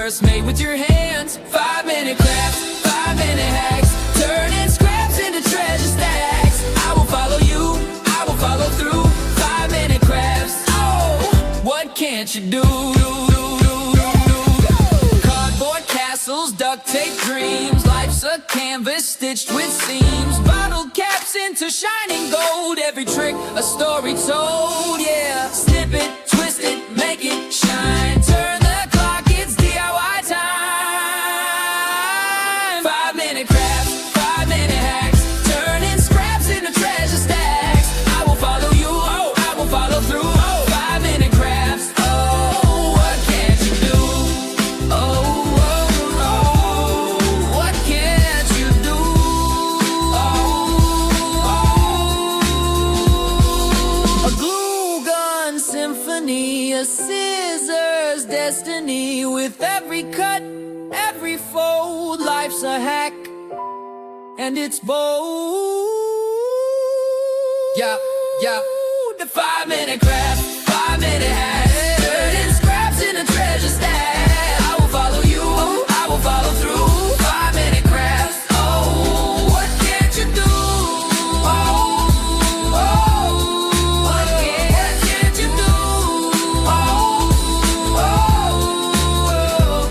first made with your hands. 5-minute crafts, 5-minute hacks, turning scraps into treasure stacks. I will follow you, I will follow through. 5-minute crafts, oh, what can't you do? Cardboard castles, duct tape dreams. Life's a canvas stitched with seams. Bottle caps into shining gold. Every trick a story told, yeah. Snip it, twist it, make it shine. Turn the clock, it's DIY time. 5-minute crafts, 5-minute hacks, turning scraps into treasure stacks. I will follow you, oh, I will follow through. 5-minute crafts, oh, what can't you do? Oh, oh, oh, what can't you do? Oh, a glue gun symphony, a scissors destiny. With every cut, every fold, life's a hack, and it's bold. Yeah, yeah. The 5-minute craft, 5-minute hack, turning scraps into treasure stack. I will follow you, I will follow through. 5-minute crafts, oh, what can't you do? Oh, oh, what can't you do? Oh, oh, oh.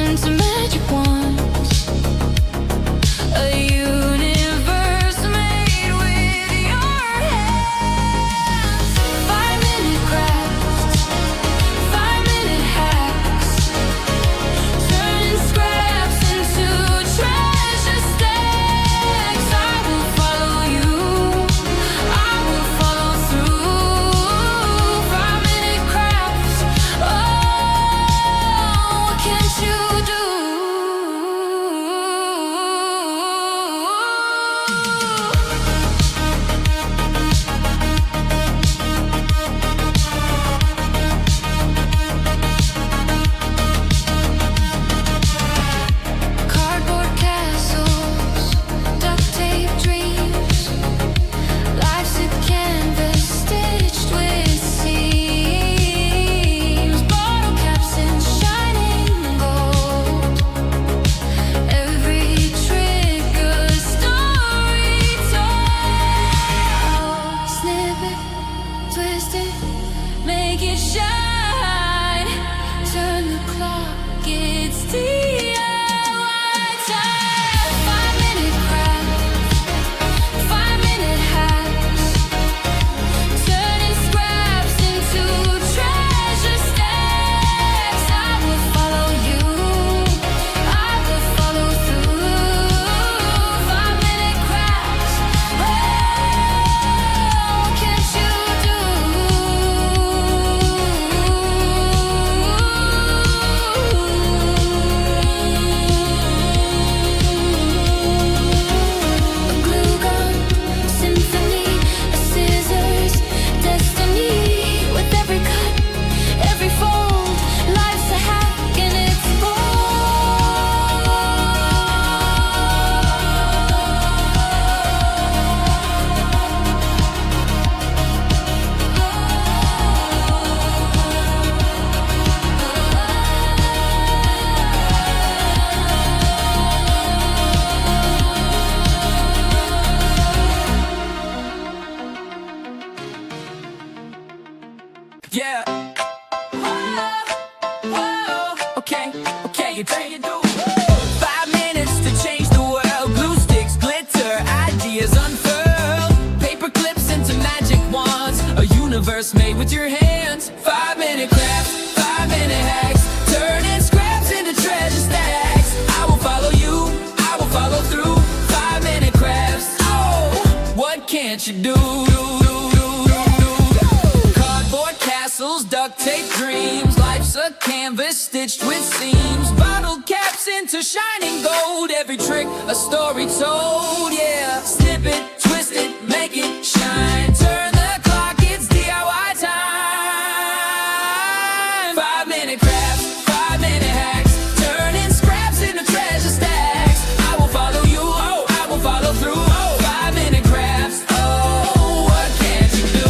into magic wands, a universe made with your hands. 5-minute crafts, 5-minute hacks, turning scraps into treasure stacks. I will follow you, I will follow through. 5-minute crafts, oh, what can't you do? Cardboard castles, duct tape dreams, life's a canvas stitched with seams, bottle caps and shining gold, every trick a story told. Snip it, twist it, make it shine, turn the clock, it's DIY time. 5-minute crafts, 5-minute hacks, turning scraps into treasure stacks. I will follow you, I will follow through. 5-minute crafts, oh, what can't you do? A glue gun, symphony, a scissors, destiny. With every cut, every fold, life's a hack and it's Yeah. Whoa. Okay, you take it, do. 5 minutes to change the world. Glue sticks, glitter, ideas unfurl. Paper clips into magic wands, a universe made with your hands. 5-minute crafts, 5-minute hacks, turning scraps into treasure stacks. I will follow you, I will follow through. 5-minute crafts, oh, what can't you do? Cardboard castles, duct tape dreams, life's a canvas stitched with seams, bottle caps into shining gold, every trick a story told. Yeah, snip it, twist it, make it shine, turn the clock, it's DIY time. 5-minute crafts, 5-minute hacks, turning scraps into treasure stacks. I will follow you, oh, I will follow through. 5-minute crafts, oh, what can't you do?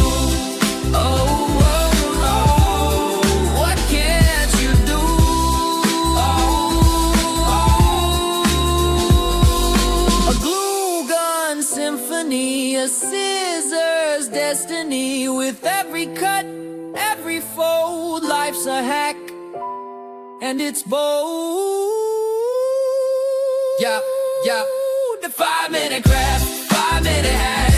Oh, what can't you do? A glue gun symphony, a scissors destiny. With every cut, every fold, life's a hack and it's bold. Yeah. The 5-minute craft, 5-minute hack,